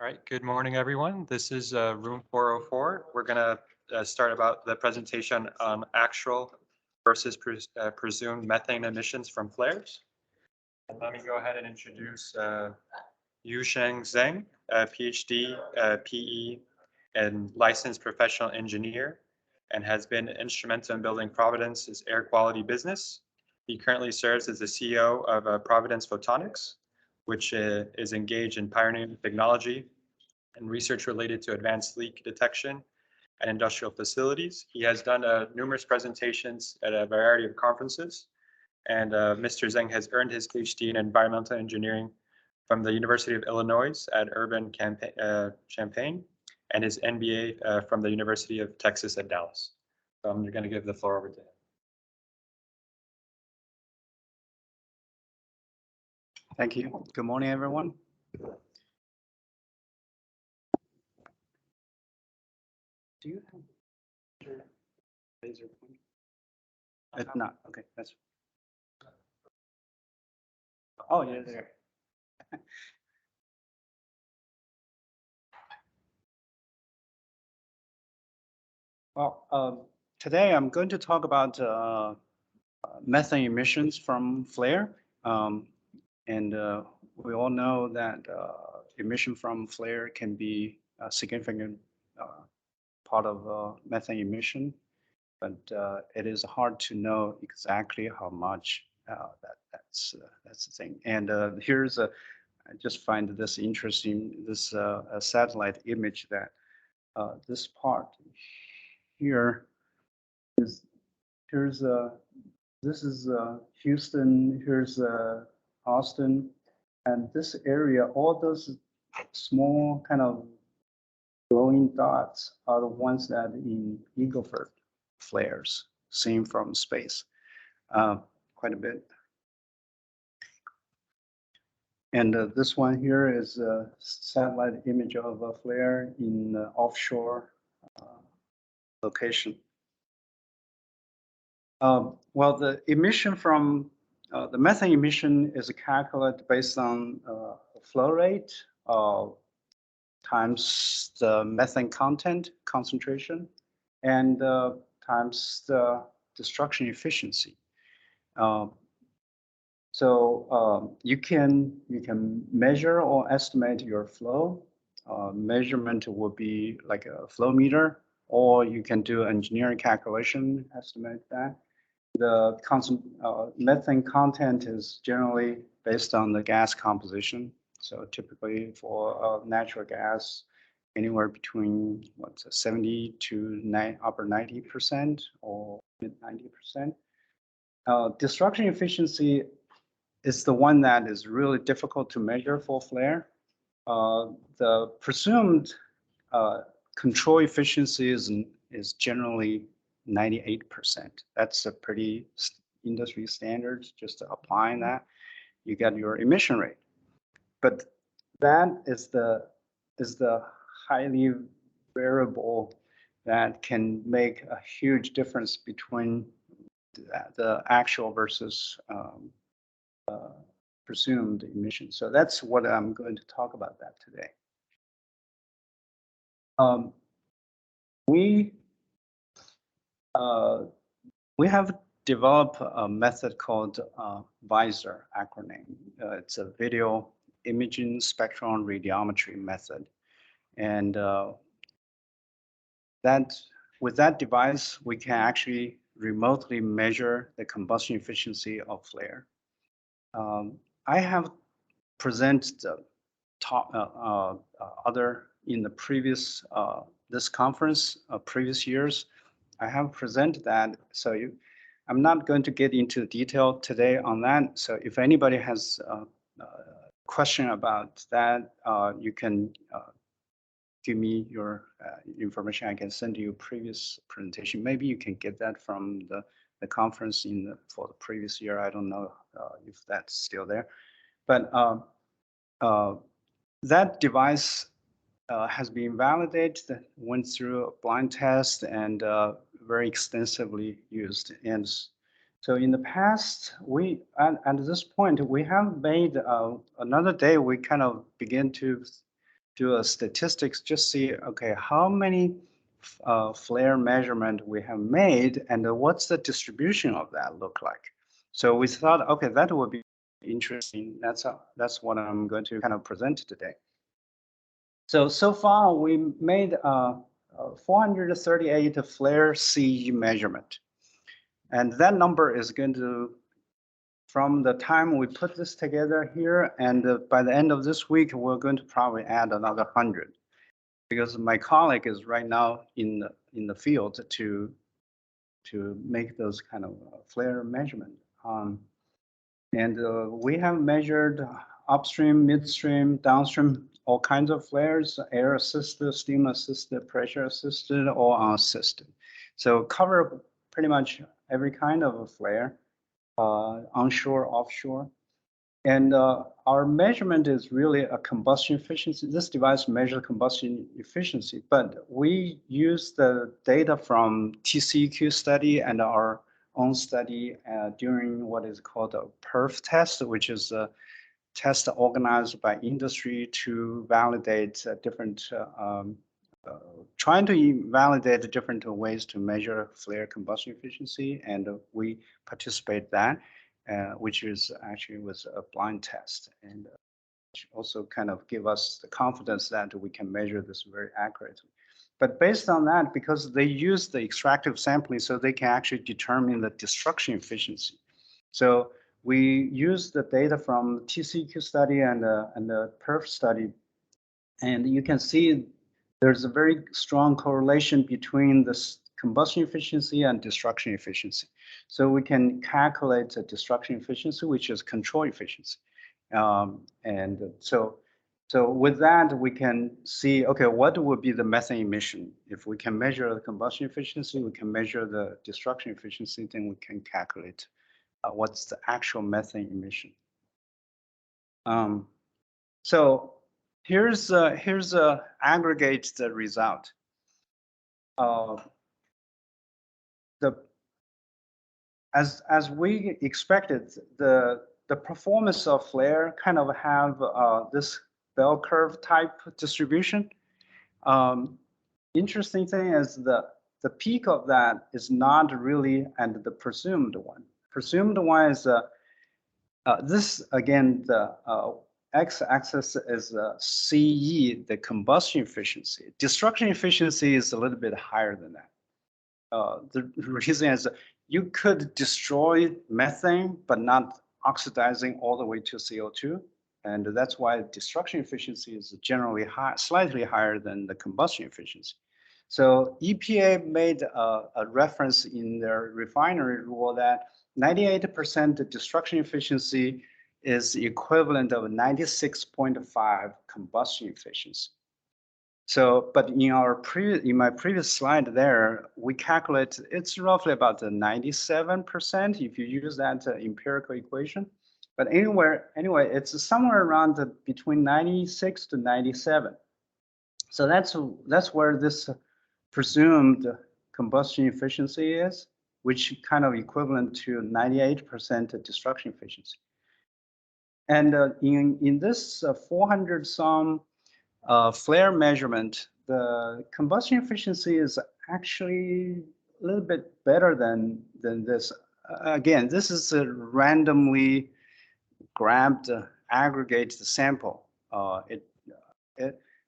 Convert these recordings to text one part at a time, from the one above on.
All right, good morning, everyone. This is room 404. We're going to start about the presentation on actual versus presumed methane emissions from flares. And let me go ahead and introduce Yusheng Zheng, PhD, PE, and licensed professional engineer, and has been instrumental in building Providence's air quality business. He currently serves as the CEO of Providence Photonics, which is engaged in pioneering technology and research related to advanced leak detection and industrial facilities. He has done numerous presentations at a variety of conferences, and Mr. Zheng has earned his PhD in environmental engineering from the University of Illinois at Urbana-Champaign, and his MBA from the University of Texas at Dallas. So I'm going to give the floor over to him. Thank you. Good morning, everyone. Do you have your laser pointer? If not, okay, that's. Oh, yeah, there. Well, today I'm going to talk about methane emissions from flare. And we all know that emission from flare can be a significant part of methane emission, but it is hard to know exactly how much that's the thing. And here's I just find this interesting, this a satellite image that this part here is, this is Houston, here's Austin, and this area, all those small kind of glowing dots are the ones that in Eagle Ford flares seen from space, quite a bit. And this one here is a satellite image of a flare in offshore location. Well, the emission from the methane emission is calculated based on flow rate times the methane content concentration and times the destruction efficiency. So you can measure or estimate your flow. Measurement will be like a flow meter, or you can do engineering calculation, estimate that. The methane content is generally based on the gas composition. So typically for natural gas, anywhere between 70 to upper 90% or mid 90%. Destruction efficiency is the one that is really difficult to measure for flare. The presumed control efficiency is generally 98%. That's a pretty industry standard. Just applying that, you get your emission rate. But that is the highly variable that can make a huge difference between the actual versus presumed emission. So that's what I'm going to talk about that today. We have developed a method called VISOR acronym. It's a video imaging spectral radiometry method, and with that device we can actually remotely measure the combustion efficiency of flare. I have presented the other in the previous this conference previous years. I have presented that, so I'm not going to get into detail today on that. So if anybody has a question about that, you can give me your information. I can send you previous presentation. Maybe you can get that from the conference for the previous year. I don't know if that's still there, but that device has been validated, went through a blind test, and very extensively used. And so in the past, at this point, we have made another day, we kind of begin to do a statistics, just see, okay, how many flare measurement we have made and what's the distribution of that look like. So we thought, okay, that would be interesting. That's what I'm going to kind of present today. So far we made 438 flare CE measurement. And that number is going to, from the time we put this together here, and by the end of this week, we're going to probably add another 100. Because my colleague is right now in the field to make those kind of flare measurement. And we have measured upstream, midstream, downstream, all kinds of flares, air assisted, steam assisted, pressure assisted, or unassisted. So cover pretty much every kind of a flare, onshore, offshore. And our measurement is really a combustion efficiency. This device measures combustion efficiency, but we use the data from TCEQ study and our own study during what is called a PERF test, which is a test organized by industry to validate different, trying to validate different ways to measure flare combustion efficiency, and we participate that. Which is actually was a blind test, and which also kind of give us the confidence that we can measure this very accurately. But based on that, because they use the extractive sampling, so they can actually determine the destruction efficiency. So we use the data from the TCEQ study and the PERF study, and you can see there's a very strong correlation between this combustion efficiency and destruction efficiency. So we can calculate the destruction efficiency, which is control efficiency. And so with that, we can see, okay, what would be the methane emission? If we can measure the combustion efficiency, we can measure the destruction efficiency, then we can calculate what's the actual methane emission. So here's aggregate the result. As we expected, the performance of flare kind of have this bell curve type distribution. Interesting thing is the peak of that is not really and the presumed one. Presumed one is this again, the x-axis is CE, the combustion efficiency. Destruction efficiency is a little bit higher than that. The reason is you could destroy methane, but not oxidizing all the way to CO2. And that's why destruction efficiency is generally high, slightly higher than the combustion efficiency. So EPA made a reference in their refinery rule that 98% destruction efficiency is equivalent of 96.5 combustion efficiency. So, but in my previous slide there, we calculate it's roughly about 97% if you use that empirical equation. But anyway, it's somewhere around between 96 to 97. So that's where this presumed combustion efficiency is, which kind of equivalent to 98% destruction efficiency. And in this 400 some flare measurement, the combustion efficiency is actually a little bit better than this. Again, this is a randomly grabbed aggregate sample.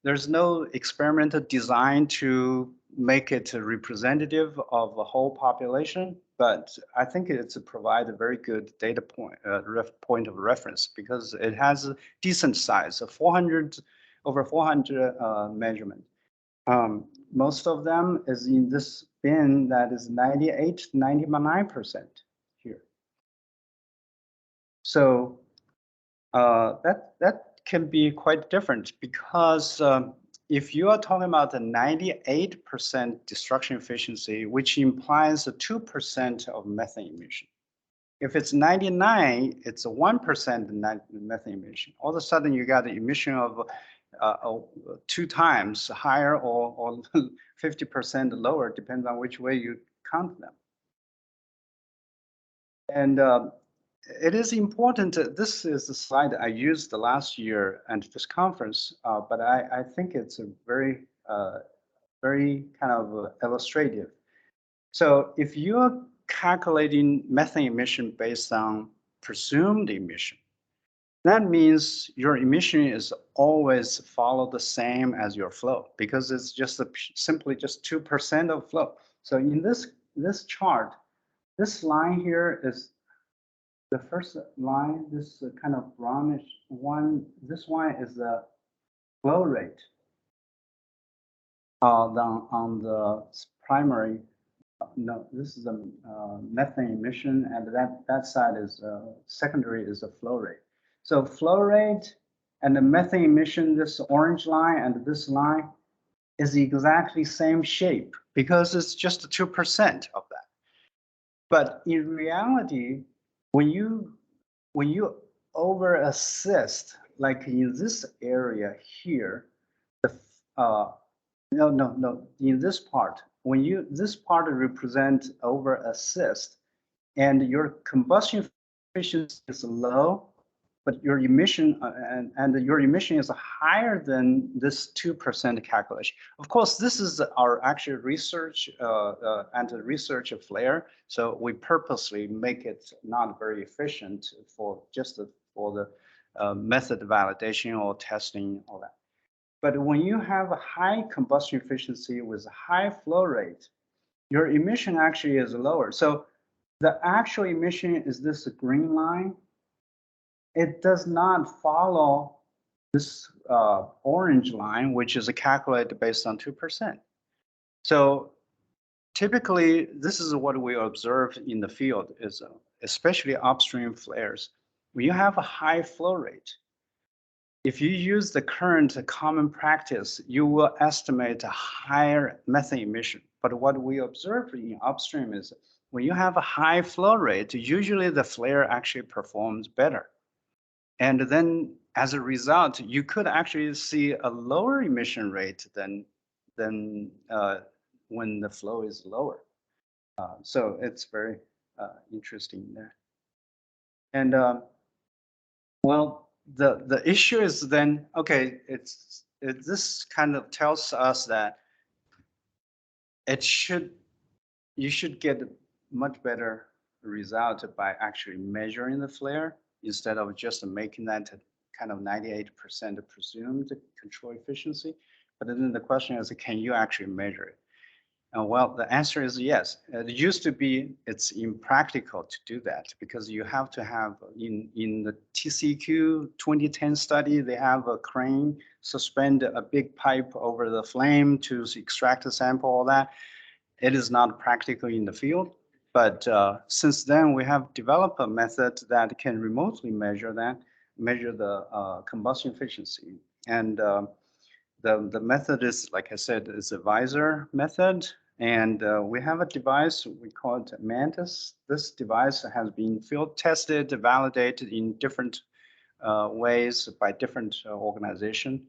There's no experimental design to make it representative of the whole population, but I think it's provide a very good data point, point of reference, because it has a decent size, over 400 measurement. Most of them is in this bin that is 98 to 99% here. So that can be quite different, because if you are talking about the 98% destruction efficiency, which implies a 2% of methane emission. If it's 99, it's a 1% methane emission. All of a sudden, you got an emission of 2 times higher or 50% lower, depends on which way you count them. And it is important. This is the slide I used the last year at this conference, but I think it's a very kind of illustrative. So if you're calculating methane emission based on presumed emission, that means your emission is always follow the same as your flow because it's just simply just 2% of flow. So in this chart, this line here is the first line, this kind of brownish one. This one is the flow rate on the primary. No, this is a methane emission, and that side is secondary is the flow rate. So flow rate and the methane emission, this orange line and this line is exactly same shape because it's just 2% of that. But in reality, when you over assist, like in this area here, no, in this part, this part represent over assist, and your combustion efficiency is low, but your emission and your emission is higher than this 2% calculation. Of course, this is our actual research and the research of flare, so we purposely make it not very efficient for just for the method validation or testing, all that. But when you have a high combustion efficiency with a high flow rate, your emission actually is lower. So the actual emission is this green line. It does not follow this orange line, which is calculated based on 2%. So typically, this is what we observe in the field, is especially upstream flares. When you have a high flow rate, if you use the current common practice, you will estimate a higher methane emission. But what we observe in upstream is when you have a high flow rate, usually the flare actually performs better. And then as a result, you could actually see a lower emission rate than when the flow is lower. So it's very interesting there. And well, the issue is then, okay, this kind of tells us that you should get much better result by actually measuring the flare instead of just making that kind of 98% presumed control efficiency. But then the question is, can you actually measure it? Well, the answer is yes. It used to be it's impractical to do that because you have to have in the TCQ 2010 study, they have a crane suspend a big pipe over the flame to extract a sample, all that. It is not practical in the field. But since then, we have developed a method that can remotely measure the combustion efficiency. And the method is, like I said, is a visor method. And we have a device, we call it Mantis. This device has been field tested, validated in different ways by different organizations.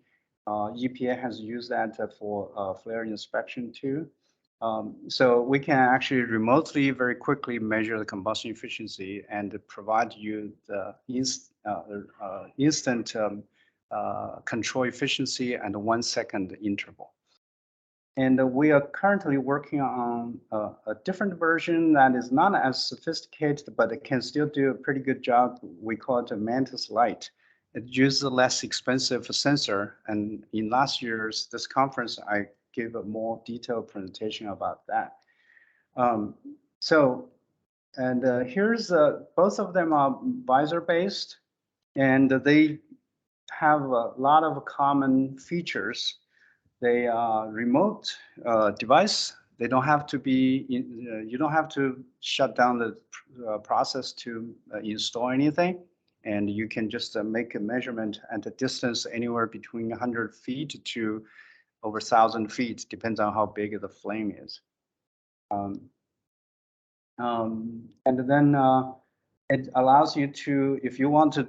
EPA has used that for flare inspection too. So we can actually remotely, very quickly measure the combustion efficiency and provide you the instant control efficiency and 1 second interval. And we are currently working on a different version that is not as sophisticated, but it can still do a pretty good job. We call it a Mantis Lite. It uses a less expensive sensor. And in last year's this conference, I gave a more detailed presentation about that. Here's both of them are visor based, and they have a lot of common features. They are remote device. They don't have to be, you don't have to shut down the process to install anything. And you can just make a measurement at a distance anywhere between 100 feet to over 1,000 feet, depends on how big the flame is. And then it allows you to, if you want to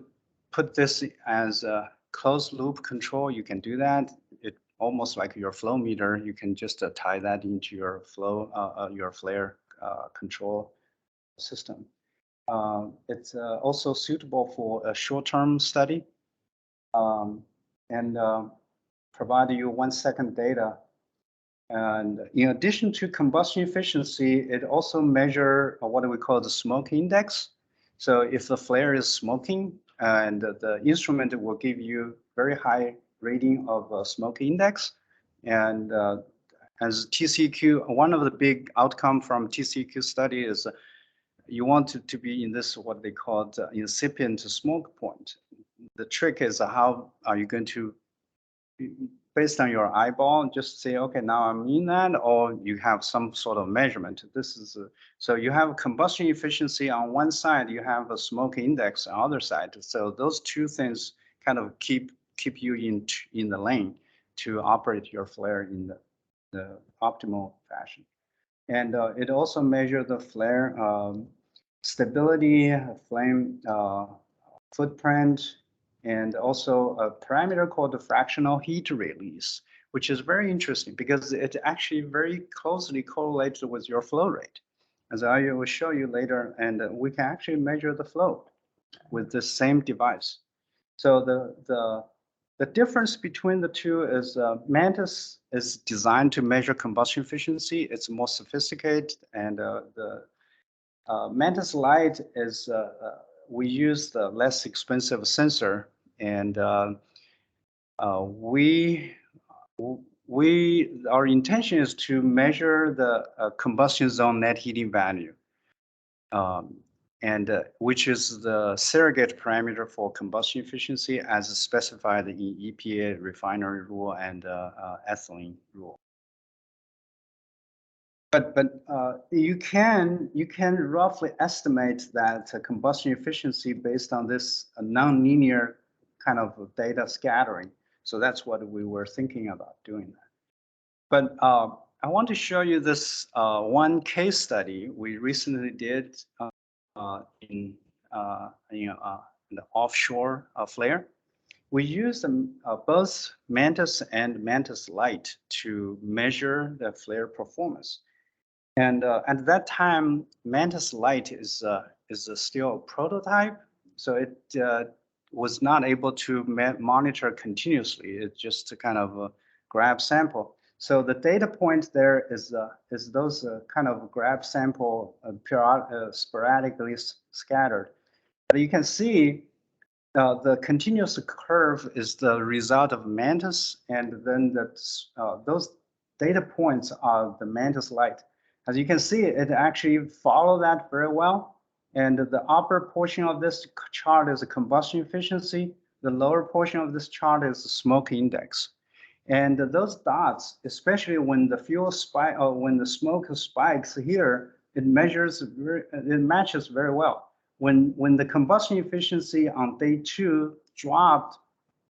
put this as a closed loop control, you can do that. It almost like your flow meter, you can just tie that into your flow, your flare control system. It's also suitable for a short-term study and provide you 1 second data. And in addition to combustion efficiency, it also measure what we call the smoke index. So if the flare is smoking, and the instrument will give you very high rating of smoke index. And as TCQ, one of the big outcome from TCQ study is you want to be in this what they call the incipient smoke point. The trick is how are you going to, based on your eyeball, just say, okay, now I'm in that, or you have some sort of measurement. This is so you have combustion efficiency on one side, you have a smoke index on the other side. So those two things kind of keep you in the lane to operate your flare in the optimal fashion. And it also measures the flare stability, flame footprint, and also a parameter called the fractional heat release, which is very interesting because it actually very closely correlates with your flow rate. As I will show you later, and we can actually measure the flow with the same device. So the difference between the two is Mantis is designed to measure combustion efficiency. It's more sophisticated, and the Mantis Lite is we use the less expensive sensor, and our intention is to measure the combustion zone net heating value, and which is the surrogate parameter for combustion efficiency as specified in EPA refinery rule and ethylene rule. But you can roughly estimate that combustion efficiency based on this nonlinear kind of data scattering. So that's what we were thinking about doing that. But I want to show you this one case study we recently did in the offshore flare. We used both Mantis and Mantis Lite to measure the flare performance. And at that time, Mantis Lite is still a prototype, so it was not able to monitor continuously. It just kind of grab sample. So the data point there is those kind of grab sample sporadically scattered. But you can see the continuous curve is the result of Mantis, and then those data points are the Mantis Lite. As you can see, it actually follows that very well. And the upper portion of this chart is the combustion efficiency. The lower portion of this chart is the smoke index. And those dots, especially when the fuel spike or when the smoke spikes here, it matches very well. When the combustion efficiency on day 2 dropped,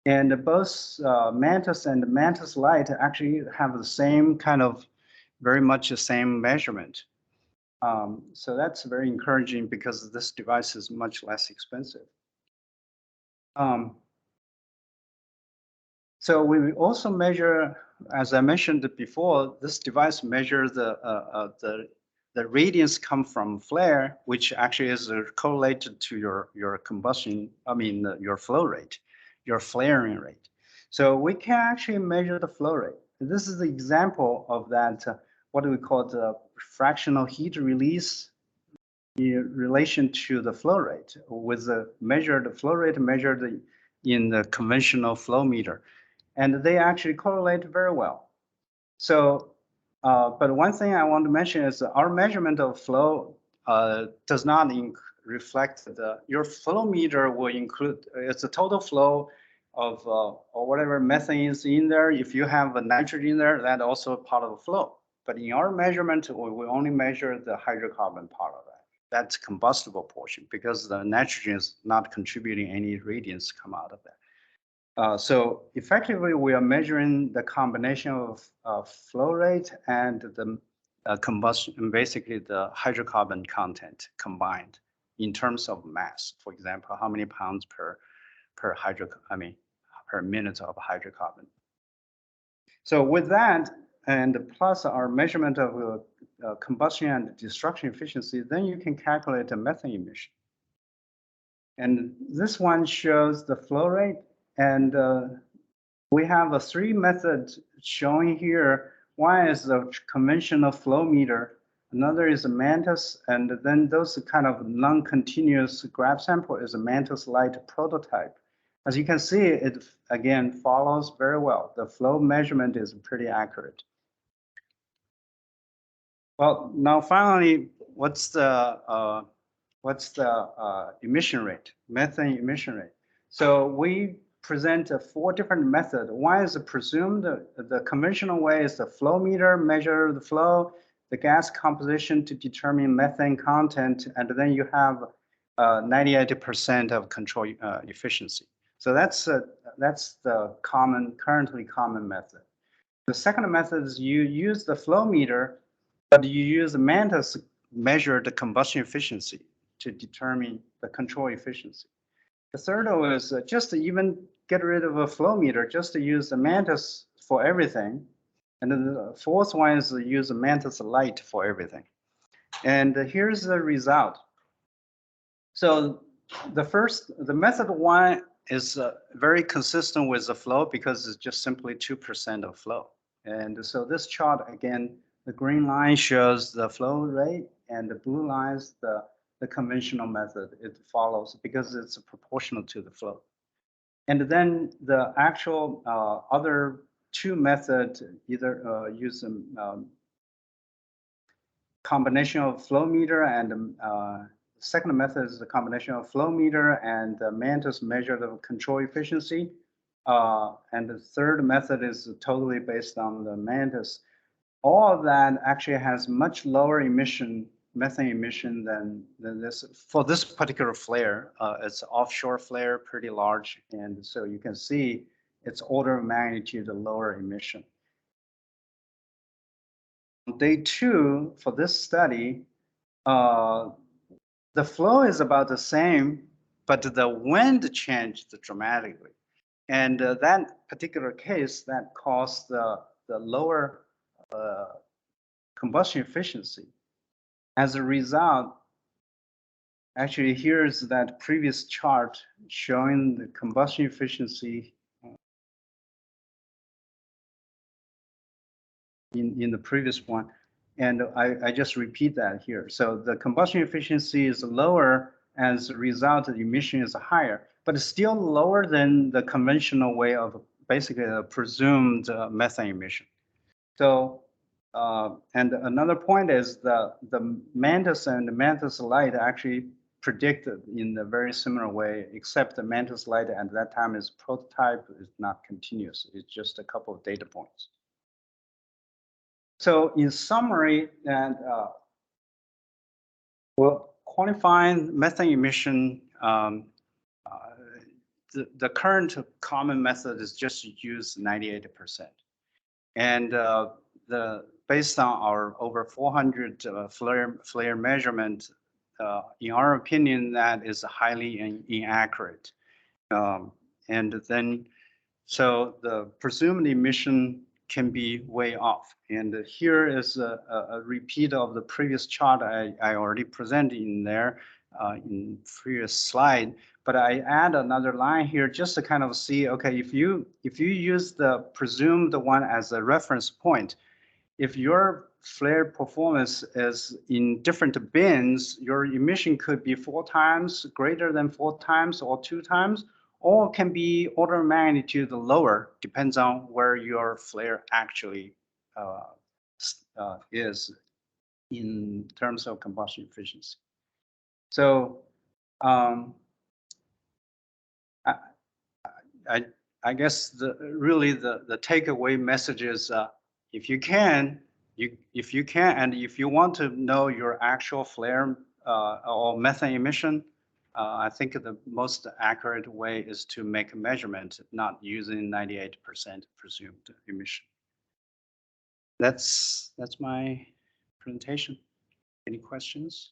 and both Mantis and Mantis Lite actually have the same kind of very much the same measurement. So that's very encouraging because this device is much less expensive. So we also measure, as I mentioned before, this device measures the radiance come from flare, which actually is correlated to your combustion, your flow rate, your flaring rate. So we can actually measure the flow rate. This is the example of that, what we call the fractional heat release in relation to the flow rate, with the flow rate measured in the conventional flow meter. And they actually correlate very well. So, but one thing I want to mention is our measurement of flow does not reflect your flow meter will include, it's a total flow of or whatever methane is in there. If you have a nitrogen in there, that's also part of the flow. But in our measurement, we only measure the hydrocarbon part of that. That's combustible portion because the nitrogen is not contributing any radiance come out of that. So effectively, we are measuring the combination of flow rate and the combustion, basically the hydrocarbon content combined in terms of mass. For example, how many pounds per minute of hydrocarbon. So with that, and plus our measurement of combustion and destruction efficiency, then you can calculate the methane emission. And this one shows the flow rate. And we have a 3 methods showing here. One is the conventional flow meter. Another is a Mantis. And then those kind of non-continuous graph sample is a Mantis Light prototype. As you can see, it again follows very well. The flow measurement is pretty accurate. Well, now finally, what's the emission rate, methane emission rate? So we present 4 different methods. One is presumed, the conventional way is the flow meter, measure the flow, the gas composition to determine methane content, and then you have 98% of control efficiency. So that's the currently common method. The second method is you use the flow meter, but you use the Mantis to measure the combustion efficiency to determine the control efficiency. The third one is just to even get rid of a flow meter, just to use the Mantis for everything. And then the fourth one is to use the Mantis Light for everything. And here's the result. So the method 1 is very consistent with the flow because it's just simply 2% of flow. And so this chart, again, the green line shows the flow rate and the blue line is the conventional method. It follows because it's proportional to the flow. And then the actual other 2 methods either use a combination of flow meter and second method is the combination of flow meter and the Mantis measure the control efficiency. And the third method is totally based on the Mantis. All of that actually has much lower methane emission than this. For this particular flare, it's offshore flare, pretty large. And so you can see it's order of magnitude lower emission. On day 2 for this study, the flow is about the same, but the wind changed dramatically. And that particular case, that caused the lower combustion efficiency. As a result, actually, here's that previous chart showing the combustion efficiency in the previous one. And I just repeat that here. So the combustion efficiency is lower as a result, the emission is higher, but it's still lower than the conventional way of basically a presumed methane emission. So, and another point is the Mantis and the Mantis Light actually predicted in a very similar way, except the Mantis Light at that time is prototype, is not continuous. It's just a couple of data points. So in summary, and well, quantifying methane emission, the current common method is just to use 98%. And based on our over 400 flare measurement, in our opinion, that is highly inaccurate. And then, so the presumed emission can be way off. And here is a repeat of the previous chart I already presented in there in previous slide. But I add another line here just to kind of see, okay, if you use the presumed one as a reference point, if your flare performance is in different bins, your emission could be 4 times greater than 4 times or 2 times, or can be order of magnitude lower, depends on where your flare actually is in terms of combustion efficiency. So I guess really the takeaway message is if you can, and if you want to know your actual flare or methane emission, I think the most accurate way is to make a measurement, not using 98% presumed emission. That's my presentation. Any questions?